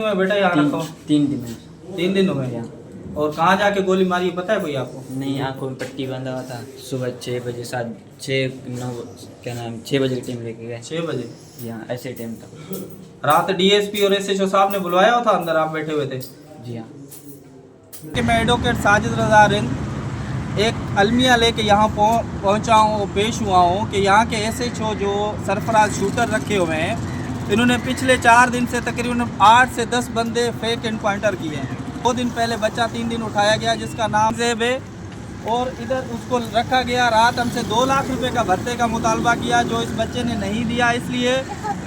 में बेटा यहाँ तीन रखा हो? 3 दिन है। 3 दिन हो गए। यहाँ और कहाँ जाके गोली मारी है, पता है कोई आपको? नहीं, आँखों में पट्टी बांधा हुआ था। सुबह 6 बजे 7 6 9 क्या नाम 6 बजे के टाइम लेके गए। 6 बजे यहाँ ऐसे टाइम था। रात डीएसपी और एसएचओ साहब ने बुलवाया हुआ था, अंदर आप बैठे हुए थे? जी हाँ। कि मैं एडवोकेट साजिद रज़ा रिंद एक अलमिया लेके यहाँ पहुँचा हूँ, पेश हुआ हूँ कि यहाँ के एसएचओ जो सरफराज शूटर रखे हुए हैं, इन्होंने पिछले 4 दिन से तकरीबन 8 से 10 बंदे फेक एनकाउंटर किए हैं। 2 दिन पहले बच्चा 3 दिन उठाया गया जिसका नाम ज़ेब है, और इधर उसको रखा गया। रात हमसे 2 लाख रुपए का भत्ते का मुतालबा किया, जो इस बच्चे ने नहीं दिया, इसलिए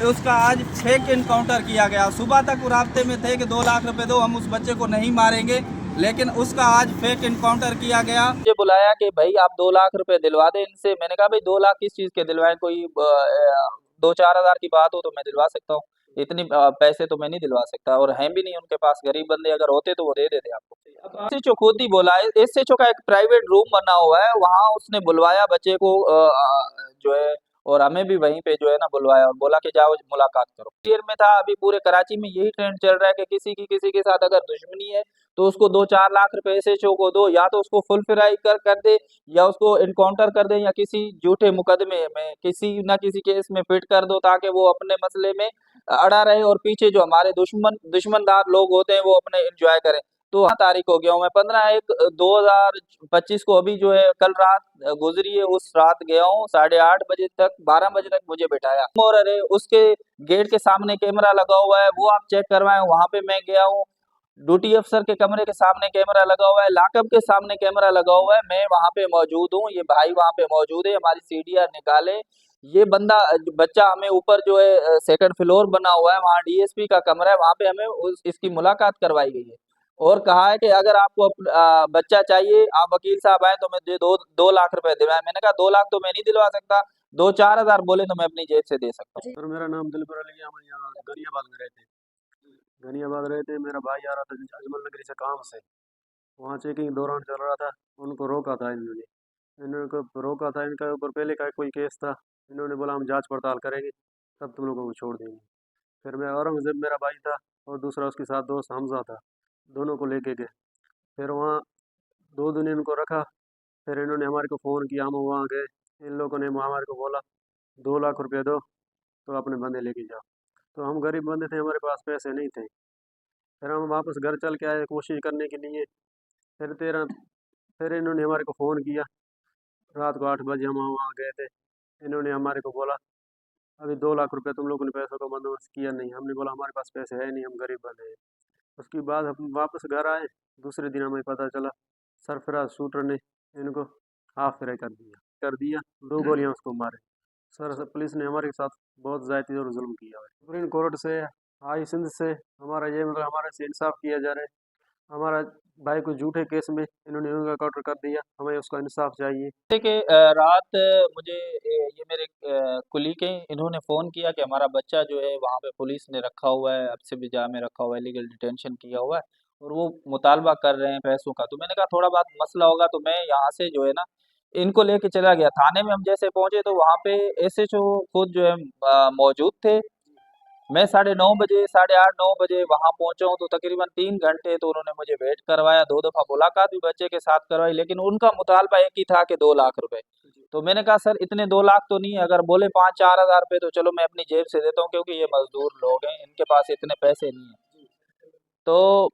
उसका आज फेक एनकाउंटर किया गया। सुबह तक वो राब्ते में थे कि 2 लाख रुपए दो, हम उस बच्चे को नहीं मारेंगे, लेकिन उसका आज फेक एनकाउंटर किया गया। मुझे बुलाया कि भाई आप 2 लाख रुपए दिलवा दें इनसे। मैंने कहा भाई 2 लाख किस चीज़ के दिलवाएं, कोई 2-4 हज़ार की बात हो तो मैं दिलवा सकता हूँ, इतनी पैसे तो मैं नहीं दिलवा सकता, और हैं भी नहीं उनके पास, गरीब बंदे अगर होते तो वो दे देते आपको। एसएचओ खुद ही बोला है, एसएचओ का एक प्राइवेट रूम बना हुआ है, वहाँ उसने बुलवाया बच्चे को जो है, और हमें भी वहीं पे जो है ना बुलवाया और बोला कि जाओ मुलाकात करो। क्लियर में था, अभी पूरे कराची में यही ट्रेंड चल रहा है कि किसी के साथ अगर दुश्मनी है तो उसको 2-4 लाख रुपए एसएचओ को दो, या तो उसको फुल फ्राई कर दे, या उसको इनकाउंटर कर दे, या किसी झूठे मुकदमे में किसी ना किसी केस में फिट कर दो, ताकि वो अपने मसले में अड़ा रहे और पीछे जो हमारे दुश्मनदार लोग होते हैं वो अपने एंजॉय करें। तो तारीख हो गया हूँ मैं 15/1/2025 को, अभी जो है कल रात गुजरी है, उस रात गया हूँ 8:30 बजे तक, 12 बजे तक मुझे बिठाया, और अरे उसके गेट के सामने कैमरा लगा हुआ है, वो आप चेक करवाएं। वहां पे मैं गया हूँ, ड्यूटी अफसर के कमरे के सामने कैमरा लगा हुआ है, लॉकअप के सामने कैमरा लगा हुआ है, मैं वहां पे मौजूद हूँ, ये भाई वहां पे मौजूद है, हमारी सीढ़ियां निकाले। ये बच्चा हमें ऊपर जो है सेकंड फ्लोर बना हुआ है, वहाँ डीएसपी का कमरा है, वहां पे हमें इसकी मुलाकात करवाई गई है, और कहा है कि अगर आपको बच्चा चाहिए, आप वकील साहब आए तो मैं 2 लाख रुपए दिलवाए। मैंने कहा 2 लाख तो मैं नहीं दिलवा सकता, 2-4 हज़ार बोले तो मैं अपनी जेब से दे सकता हूँ। सर मेरा नाम दिलबर अली है, हम यहाँ गनियाबाद में रहते हैं। गनियाबाद रहते हैं, मेरा भाई आ रहा था अजमल नगरी से काम से, वहाँ चेकिंग दौरान चल रहा था, उनको रोका था इन्होंने। रोका था, इनका ऊपर पहले का कोई केस था, इन्होंने बोला हम जांच पड़ताल करेंगे तब तुम लोगों को छोड़ देंगे। फिर मैं औरंगजेब मेरा भाई था और दूसरा उसके साथ दोस्त हमजा था, दोनों को लेके गए। फिर वहाँ 2 दिन इनको रखा, फिर इन्होंने हमारे को फ़ोन किया, हम वहाँ गए, इन लोगों ने हमारे को बोला 2 लाख रुपये दो तो अपने बंदे लेके जाओ। तो हम गरीब बंदे थे, हमारे पास पैसे नहीं थे। फिर हम वापस घर चल के आए कोशिश करने के लिए। फिर इन्होंने हमारे को फ़ोन किया, रात को 8 बजे हम वहाँ गए थे। इन्होंने हमारे को बोला अभी 2 लाख रुपए तुम लोगों ने पैसों का बंदोबस्त किया नहीं। हमने बोला हमारे पास पैसे है नहीं, हम गरीब बंदे हैं। उसके बाद हम वापस घर आए, दूसरे दिन हमें पता चला सरफराज शूटर ने इनको हाफ फ्राई कर दिया 2 गोलियां उसको मारे। सर पुलिस ने हमारे साथ बहुत ज़्यादती और जुल्म किया है। सुप्रीम कोर्ट से, हाई सिंध से हमारा ये मतलब हमारे से इंसाफ किया जा रहा है। हमारा भाई को झूठे केस में इन्होंने उनका काउंटर कर दिया, हमें उसका इंसाफ चाहिए। कि रात मुझे ये मेरे कुलीग हैं, इन्होंने फ़ोन किया कि हमारा बच्चा जो है वहाँ पे पुलिस ने रखा हुआ है, अब से भी जा में रखा हुआ है, लीगल डिटेंशन किया हुआ है, और वो मुतालबा कर रहे हैं पैसों का। तो मैंने कहा थोड़ा बहुत मसला होगा, तो मैं यहाँ से जो है ना इनको लेके चला गया थाने में। हम जैसे पहुंचे तो वहाँ पे एसएचओ खुद जो है मौजूद थे। मैं 9:30 बजे 8:30-9 बजे वहाँ पहुँचा हूँ, तो तकरीबन 3 घंटे तो उन्होंने मुझे वेट करवाया, 2 दफ़ा मुलाकात भी बच्चे के साथ करवाई, लेकिन उनका मुतालबा एक ही था कि 2 लाख रुपए। तो मैंने कहा सर इतने 2 लाख तो नहीं है, अगर बोले 5-4 हज़ार रुपए तो चलो मैं अपनी जेब से देता हूँ, क्योंकि ये मजदूर लोग हैं, इनके पास इतने पैसे नहीं है। तो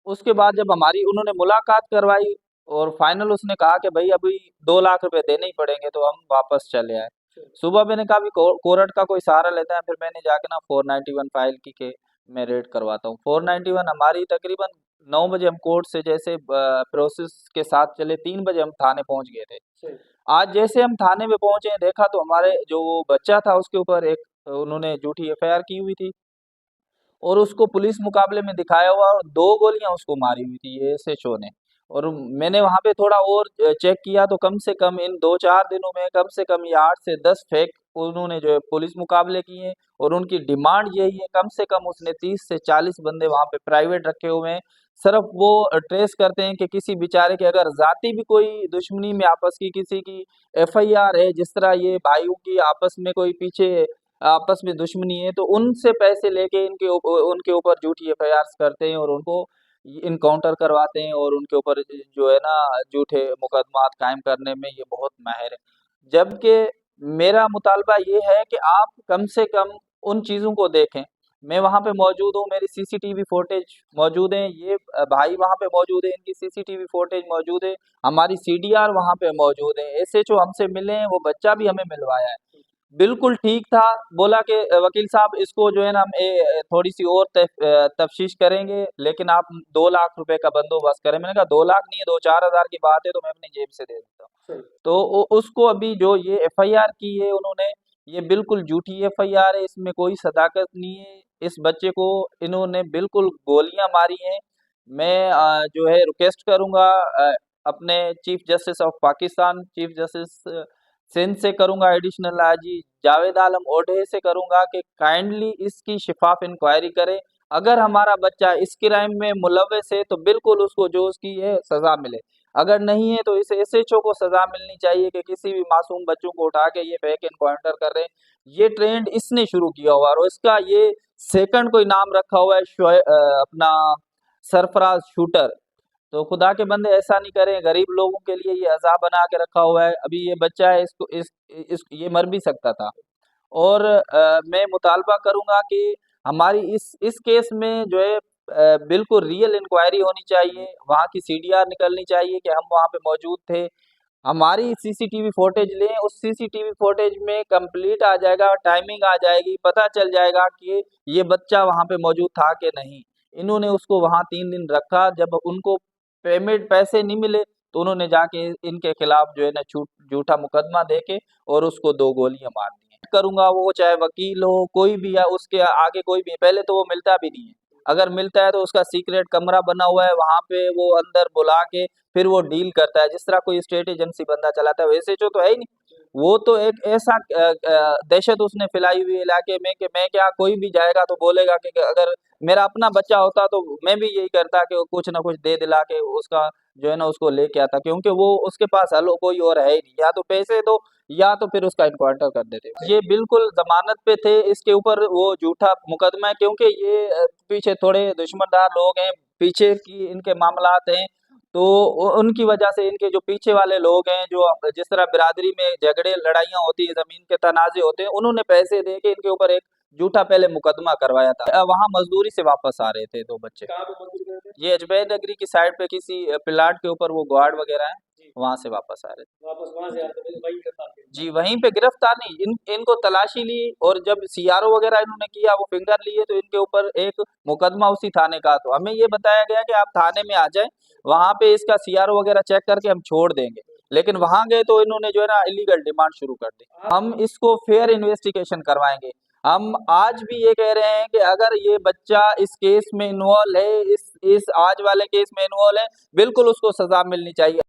उसके बाद जब हमारी उन्होंने मुलाकात करवाई, और फाइनल उसने कहा कि भाई अभी 2 लाख रुपए देने ही पड़ेंगे, तो हम वापस चले आए। सुबह मैंने कहा अभी कोर्ट का कोई सहारा लेता है, फिर मैंने जाके ना 491 फाइल की के मैं रेड करवाता हूँ। 491 हमारी तकरीबन 9 बजे हम कोर्ट से जैसे प्रोसेस के साथ चले, 3 बजे हम थाने पहुंच गए थे। आज जैसे हम थाने में पहुंचे, देखा तो हमारे जो वो बच्चा था उसके ऊपर एक उन्होंने झूठी एफआईआर की हुई थी, और उसको पुलिस मुकाबले में दिखाया हुआ, और 2 गोलियां उसको मारी हुई थी ये एसएचओ ने। और मैंने वहां पे थोड़ा और चेक किया, तो कम से कम इन 2-4 दिनों में कम से कम ये 8 से 10 फेक उन्होंने जो है पुलिस मुकाबले किए हैं, और उनकी डिमांड यही है, कम से कम उसने 30 से 40 बंदे वहां पे प्राइवेट रखे हुए हैं। सिर्फ वो ट्रेस करते हैं कि किसी बेचारे के अगर जाति भी कोई दुश्मनी में आपस की किसी की एफआईआर है, जिस तरह ये भाइयों की आपस में कोई पीछे आपस में दुश्मनी है, तो उनसे पैसे लेके उनके ऊपर झूठी एफआईआर करते हैं और उनको इनकाउंटर करवाते हैं और उनके ऊपर जो है ना झूठे मुकदमात कायम करने में ये बहुत माहिर है। जबकि मेरा मुतालबा ये है कि आप कम से कम उन चीज़ों को देखें। मैं वहाँ पे मौजूद हूँ, मेरी सीसीटीवी फुटेज मौजूद है, ये भाई वहाँ पे मौजूद है, इनकी सीसीटीवी फुटेज मौजूद है, हमारी सीडीआर वहाँ पे मौजूद है, एसएचओ हमसे मिले हैं, वो बच्चा भी हमें मिलवाया है। बिल्कुल ठीक था, बोला कि वकील साहब इसको जो है ना हम थोड़ी सी और तफ्तीश करेंगे, लेकिन आप 2 लाख रुपए का बंदोबस्त करें। मैंने कहा 2 लाख नहीं है, 2-4 हज़ार की बात है तो मैं अपनी जेब से दे देता हूँ। तो उसको अभी जो ये एफआईआर की है उन्होंने, ये बिल्कुल झूठी एफआईआर है, इसमें कोई सदाकत नहीं है। इस बच्चे को इन्होंने बिल्कुल गोलियां मारी हैं। मैं जो है रिक्वेस्ट करूंगा अपने chief justice of Pakistan, chief justice Sindh से करूंगा, एडिशनल आईजी जावेद आलम ओढे से करूंगा कि काइंडली इसकी शिफाफ इंक्वायरी करे। अगर हमारा बच्चा इस क्राइम में मुलव्वस है तो बिल्कुल उसको जो उसकी है सजा मिले, अगर नहीं है तो इस एसएचओ को सजा मिलनी चाहिए कि किसी भी मासूम बच्चों को उठा के ये फेक एनकाउंटर कर रहे हैं। ये ट्रेंड इसने शुरू किया हुआ और इसका ये सेकंड कोई नाम रखा हुआ है अपना सरफराज शूटर। तो खुदा के बंदे ऐसा नहीं करें, गरीब लोगों के लिए ये अज़ाब बना के रखा हुआ है। अभी ये बच्चा है, इसको इस ये मर भी सकता था। और मैं मुतालबा करूंगा कि हमारी इस केस में जो है बिल्कुल रियल इंक्वायरी होनी चाहिए, वहाँ की सीडीआर निकलनी चाहिए कि हम वहाँ पे मौजूद थे। हमारी सीसीटीवी फुटेज लें, उस सीसीटीवी फुटेज में कंप्लीट आ जाएगा, टाइमिंग आ जाएगी, पता चल जाएगा कि ये बच्चा वहाँ पे मौजूद था कि नहीं। इन्होंने उसको वहाँ 3 दिन रखा, जब उनको पेमेंट पैसे नहीं मिले तो उन्होंने जाके इनके खिलाफ जो है ना झूठा मुकदमा देके और उसको 2 गोलियां मार दी हैं। करूंगा वो चाहे वकील हो कोई भी है, उसके आगे कोई भी है, पहले तो वो मिलता भी नहीं है, अगर मिलता है तो उसका सीक्रेट कमरा बना हुआ है, वहां पे वो अंदर बुला के फिर वो डील करता है, जिस तरह कोई स्टेट एजेंसी बंदा चलाता है वैसे जो तो है ही नहीं। वो तो एक ऐसा दहशत उसने फैलाई हुई है इलाके में कि मैं क्या, कोई भी जाएगा तो बोलेगा कि अगर मेरा अपना बच्चा होता तो मैं भी यही करता कि कुछ ना कुछ दे दिला के उसका जो है ना उसको लेके आता, क्योंकि वो उसके पास हल कोई और है ही नहीं, या तो पैसे दो या तो फिर उसका इनकाउंटर कर देते। ये बिल्कुल जमानत पे थे, इसके ऊपर वो झूठा मुकदमा है, क्योंकि ये पीछे थोड़े दुश्मनदार लोग हैं, पीछे की इनके मामलात हैं, तो उनकी वजह से इनके जो पीछे वाले लोग हैं, जो जिस तरह बिरादरी में झगड़े लड़ाइयाँ होती है, जमीन के तनाजे होते हैं, उन्होंने पैसे दे के इनके ऊपर एक झूठा पहले मुकदमा करवाया था। वहाँ मजदूरी से वापस आ रहे थे 2 बच्चे, ये अजमेर नगरी की साइड पे किसी प्लाट के ऊपर वो गार्ड वगैरह है, वहां से वापस आ रहे थे, वापस वहां से आते थे वहीं गिरफ्तार किए। जी वहीं पे गिरफ्तार नहीं, इनको तलाशी ली और जब सीआरओ वगैरह इन्होंने किया, वो फिंगर लिए, तो इनके ऊपर एक मुकदमा उसी थाने का। तो हमें ये बताया गया कि आप थाने में आ जाएं, वहां पे इसका सीआरओ वगैरह चेक करके हम छोड़ देंगे, लेकिन वहां गए तो इन्होंने जो है ना इलीगल डिमांड शुरू कर दी। हम इसको फेयर इन्वेस्टिगेशन करवाएंगे। हम आज भी ये कह रहे हैं कि अगर ये बच्चा इस केस में इन्वॉल्व है, इस आज वाले केस में इन्वॉल्व है, बिल्कुल उसको सजा मिलनी चाहिए।